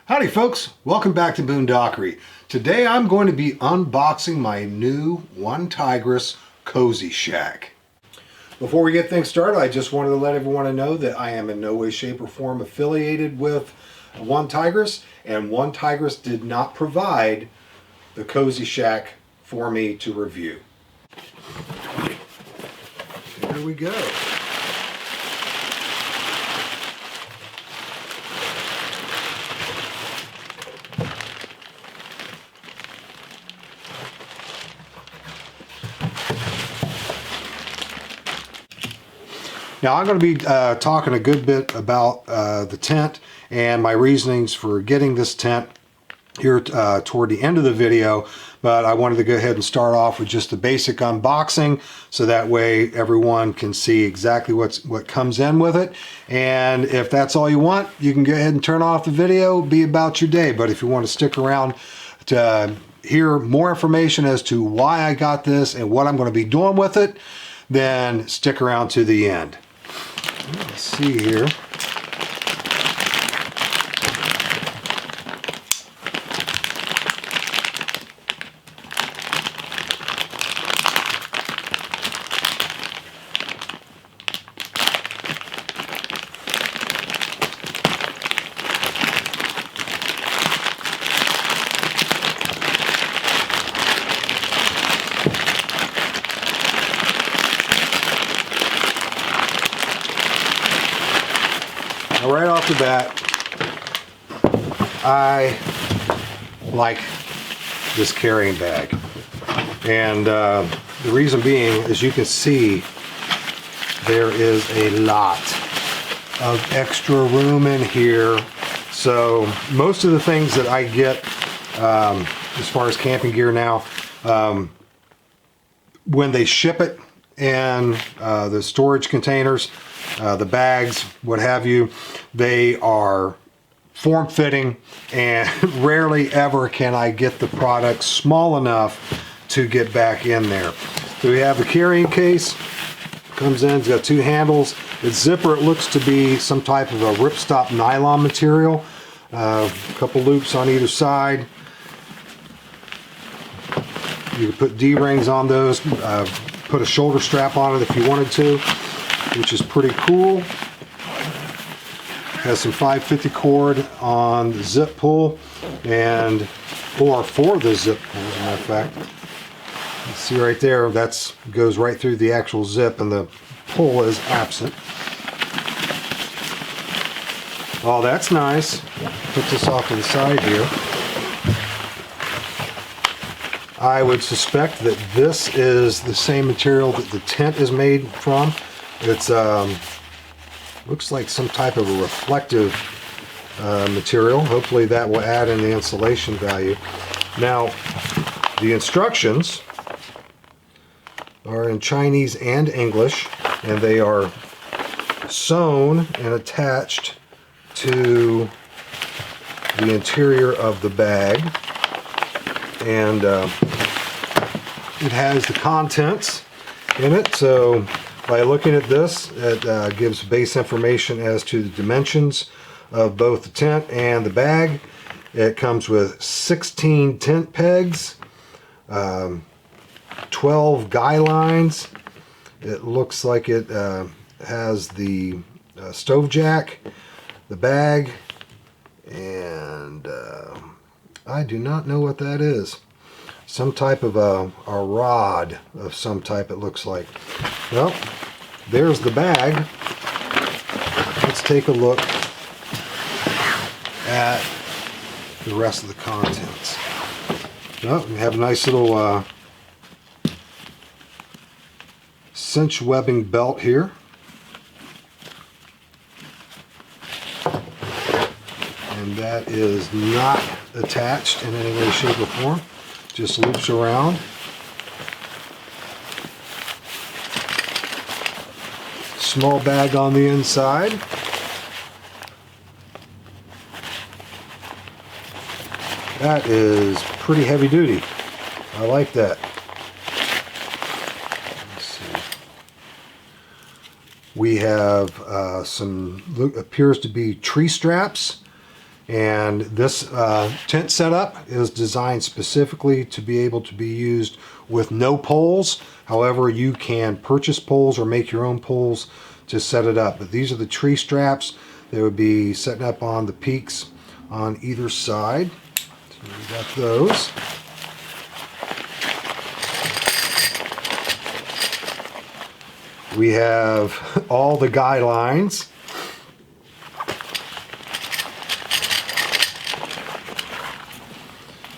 Howdy folks, welcome back to Boondockery. Today I'm going to be unboxing my new One Tigris CozShack. Before we get things started, I just wanted to let everyone know that I am in no way, shape, or form affiliated with One Tigris, and One Tigris did not provide the CozShack for me to review. Here we go. Now I'm going to be talking a good bit about the tent and my reasonings for getting this tent here toward the end of the video, but I wanted to go ahead and start off with just the basic unboxing so that way everyone can see exactly what comes in with it. And if that's all you want, you can go ahead and turn off the video, be about your day. But if you want to stick around to hear more information as to why I got this and what I'm going to be doing with it, then stick around to the end. Let's see here. Right off the bat, I like this carrying bag, and the reason being, as you can see, there is a lot of extra room in here. So most of the things that I get as far as camping gear now, when they ship it in the storage containers, the bags, what have you, they are form-fitting, and rarely ever can I get the product small enough to get back in there. So we have the carrying case, comes in, it's got two handles. Its zipper, it looks to be some type of a ripstop nylon material. A couple loops on either side. You can put D-rings on those, put a shoulder strap on it if you wanted to, which is pretty cool. Has some 550 cord on the zip pull, or for the zip pull, as a matter of fact. You see right there, that goes right through the actual zip, and the pull is absent. Oh, that's nice. Put this off to the side here. I would suspect that this is the same material that the tent is made from. It's looks like some type of a reflective material. Hopefully that will add in the insulation value. Now, the instructions are in Chinese and English, and they are sewn and attached to the interior of the bag. And it has the contents in it, so by looking at this, it gives base information as to the dimensions of both the tent and the bag. It comes with 16 tent pegs, 12 guy lines. It looks like it has the stove jack, the bag, and I do not know what that is. Some type of a rod of some type, it looks like. Well, there's the bag. Let's take a look at the rest of the contents. Well, we have a nice little cinch webbing belt here. And that is not attached in any way, shape, or form. Just loops around. Small bag on the inside. That is pretty heavy duty. I like that. Let's see. We have some appears to be tree straps And this tent setup is designed specifically to be able to be used with no poles. However, you can purchase poles or make your own poles to set it up. But these are the tree straps that would be setting up on the peaks on either side. So we got those. We have all the guidelines.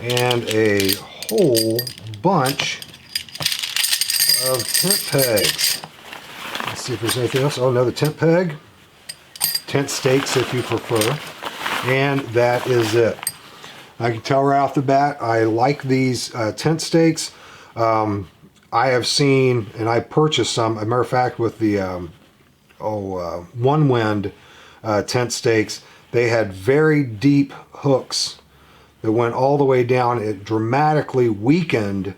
And a whole bunch of tent pegs. Let's see if there's anything else. Oh, another tent peg. Tent stakes if you prefer. And that is it. I can tell right off the bat, I like these tent stakes. I have seen, and I purchased some, as a matter of fact, with the One Wind tent stakes, they had very deep hooks that went all the way down. It dramatically weakened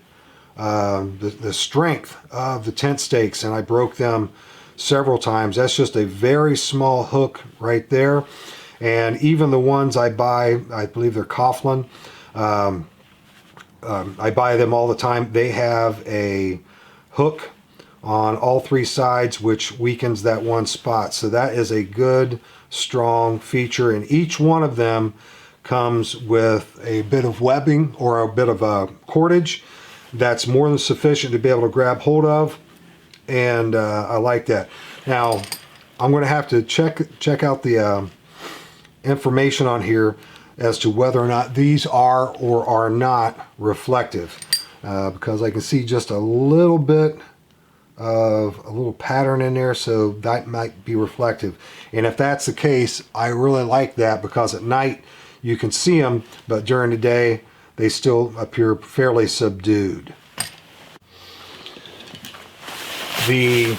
the strength of the tent stakes, and I broke them several times. That's just a very small hook right there. And even the ones I buy, I believe they're Coughlin, I buy them all the time. They have a hook on all three sides which weakens that one spot. So that is a good, strong feature, and each one of them comes with a bit of webbing or a bit of cordage that's more than sufficient to be able to grab hold of, and I like that. Now I'm going to have to check out the information on here as to whether or not these are or are not reflective, because I can see just a little bit of a little pattern in there, so that might be reflective. And if that's the case, I really like that, because at night you can see them, but during the day they still appear fairly subdued. The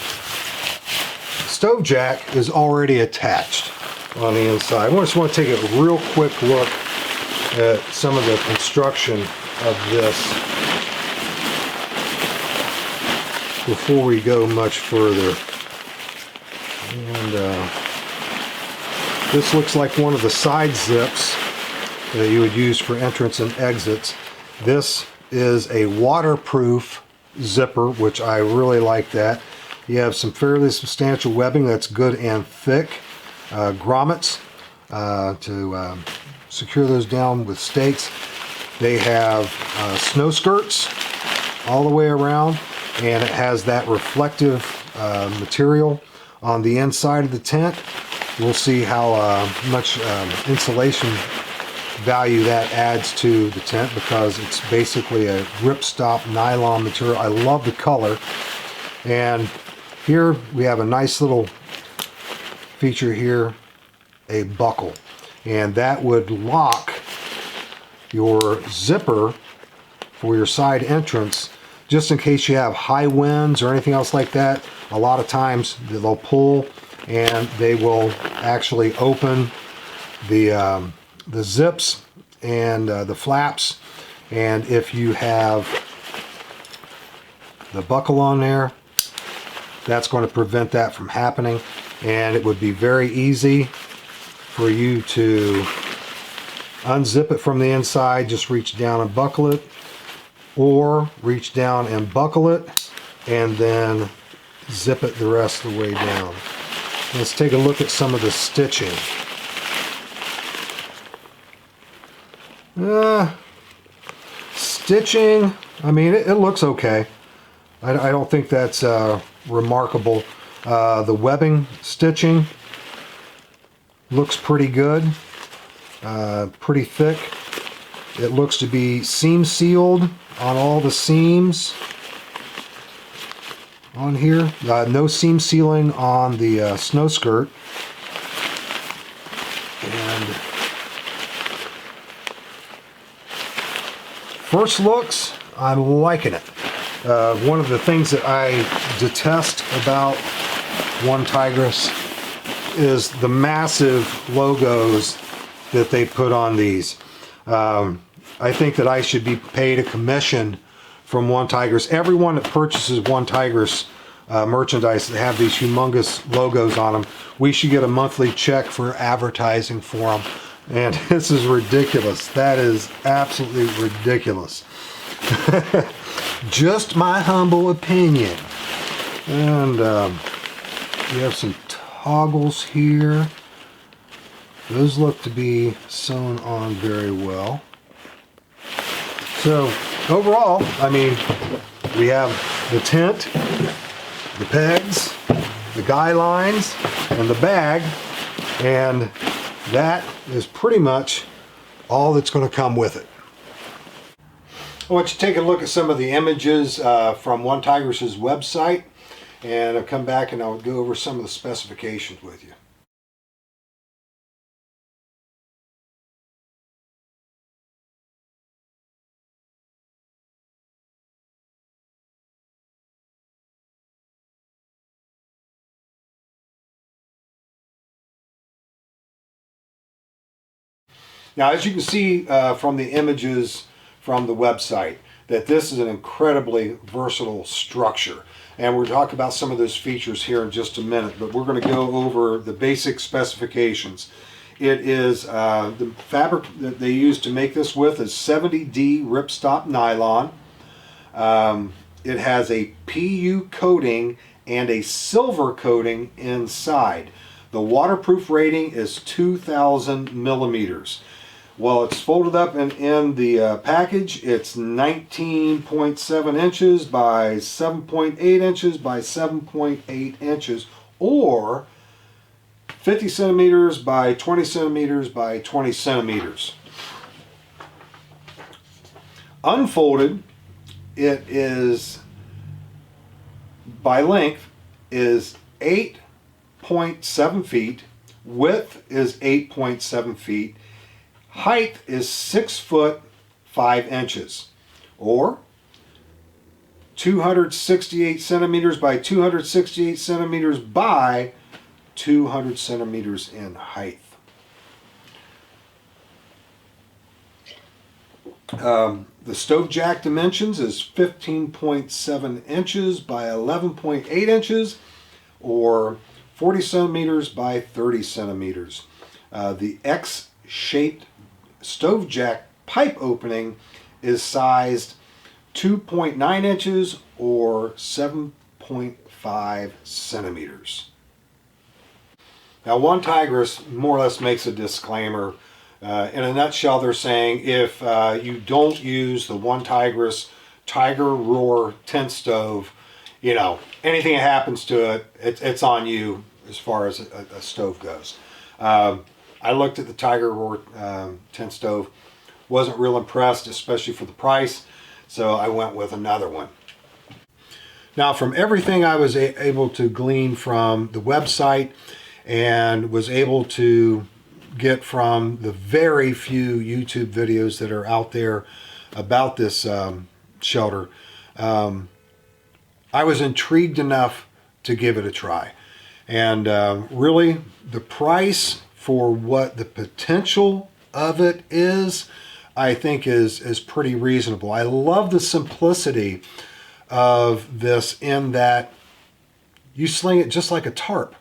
stove jack is already attached on the inside. I just want to take a real quick look at some of the construction of this before we go much further. And this looks like one of the side zips that you would use for entrance and exits. This is a waterproof zipper, which I really like that. You have some fairly substantial webbing that's good and thick. Grommets to secure those down with stakes. They have snow skirts all the way around, and it has that reflective material on the inside of the tent. We'll see how much insulation value that adds to the tent, because it's basically a ripstop nylon material. I love the color. And here we have a nice little feature here, a buckle, and that would lock your zipper for your side entrance, just in case you have high winds or anything else like that. A lot of times they'll pull and they will actually open the zips and the flaps, and if you have the buckle on there, that's going to prevent that from happening. And it would be very easy for you to unzip it from the inside. Just reach down and buckle it, or reach down and buckle it and then zip it the rest of the way down. Let's take a look at some of the stitching. Stitching, I mean, it looks okay. I don't think that's remarkable. The webbing stitching looks pretty good, pretty thick. It looks to be seam sealed on all the seams on here. No seam sealing on the snow skirt. And first looks, I'm liking it. One of the things that I detest about One Tigris is the massive logos that they put on these. I think that I should be paid a commission from One Tigris. Everyone that purchases One Tigris merchandise that have these humongous logos on them, we should get a monthly check for advertising for them. And this is ridiculous. That is absolutely ridiculous. Just my humble opinion. And you have some toggles here. Those look to be sewn on very well. So overall, I mean, we have the tent, the pegs, the guy lines, and the bag, and that is pretty much all that's going to come with it. I want you to take a look at some of the images from One Tigris' website, and I'll come back and I'll go over some of the specifications with you. Now, as you can see from the images from the website, that this is an incredibly versatile structure. And we'll talk about some of those features here in just a minute, but we're going to go over the basic specifications. It is, the fabric that they use to make this with is 70D ripstop nylon. It has a PU coating and a silver coating inside. The waterproof rating is 2,000 millimeters. Well, it's folded up in the package. It's 19.7 inches by 7.8 inches by 7.8 inches, or 50 centimeters by 20 centimeters by 20 centimeters. Unfolded, it is, by length, is 8.7 feet. Width is 8.7 feet. Height is 6 foot 5 inches, or 268 centimeters by 268 centimeters by 200 centimeters in height. The stove jack dimensions is 15.7 inches by 11.8 inches, or 40 centimeters by 30 centimeters. The X-shaped stove jack pipe opening is sized 2.9 inches or 7.5 centimeters. Now, One Tigris more or less makes a disclaimer. In a nutshell, they're saying if you don't use the One Tigris Tiger Roar tent stove, you know, anything that happens to it, it's on you as far as a stove goes. I looked at the Tiger Roar tent stove, wasn't real impressed, especially for the price, so I went with another one. Now, from everything I was able to glean from the website and was able to get from the very few YouTube videos that are out there about this shelter, I was intrigued enough to give it a try. And really, the price for what the potential of it is, I think is pretty reasonable. I love the simplicity of this in that you sling it just like a tarp.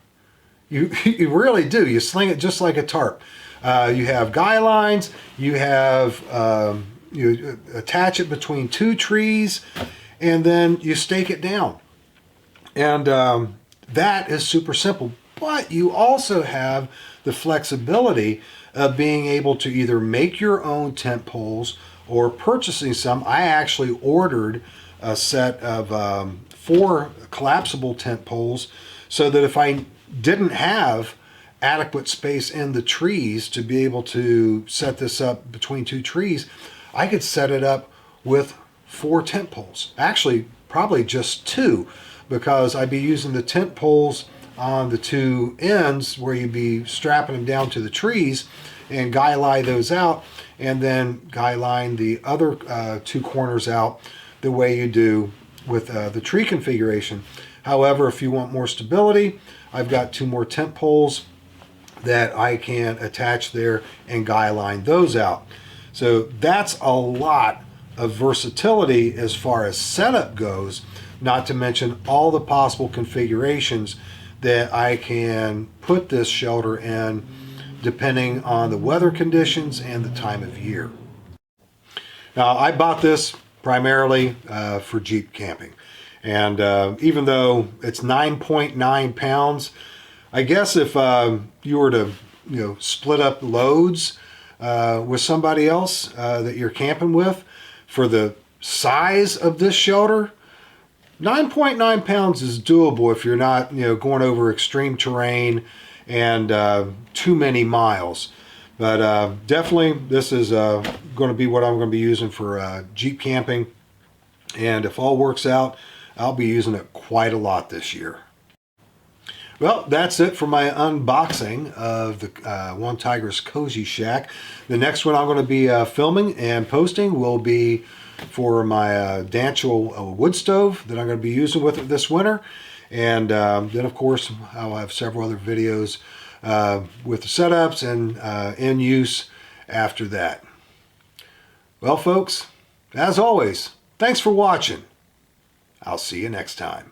You really do. You sling it just like a tarp. You have guy lines. You have you attach it between two trees, and then you stake it down. And that is super simple. But you also have the flexibility of being able to either make your own tent poles or purchasing some. I actually ordered a set of 4 collapsible tent poles so that if I didn't have adequate space in the trees to be able to set this up between 2 trees, I could set it up with 4 tent poles. Actually, probably just 2, because I'd be using the tent poles on the 2 ends where you'd be strapping them down to the trees and guy line those out, and then guy line the other 2 corners out the way you do with the tree configuration. However, if you want more stability, I've got 2 more tent poles that I can attach there and guy line those out. So that's a lot of versatility as far as setup goes, not to mention all the possible configurations that I can put this shelter in depending on the weather conditions and the time of year. Now, I bought this primarily for Jeep camping. And even though it's 9.9 pounds, I guess if you were to split up loads with somebody else that you're camping with, for the size of this shelter, 9.9 pounds is doable if you're not going over extreme terrain and too many miles. But definitely this is going to be what I'm going to be using for Jeep camping, and if all works out, I'll be using it quite a lot this year. Well, that's it for my unboxing of the One Tigris CozShack. The next one I'm going to be filming and posting will be for my Danchel wood stove that I'm going to be using with it this winter. And then, of course, I'll have several other videos with the setups and in use after that. Well, folks, as always, thanks for watching. I'll see you next time.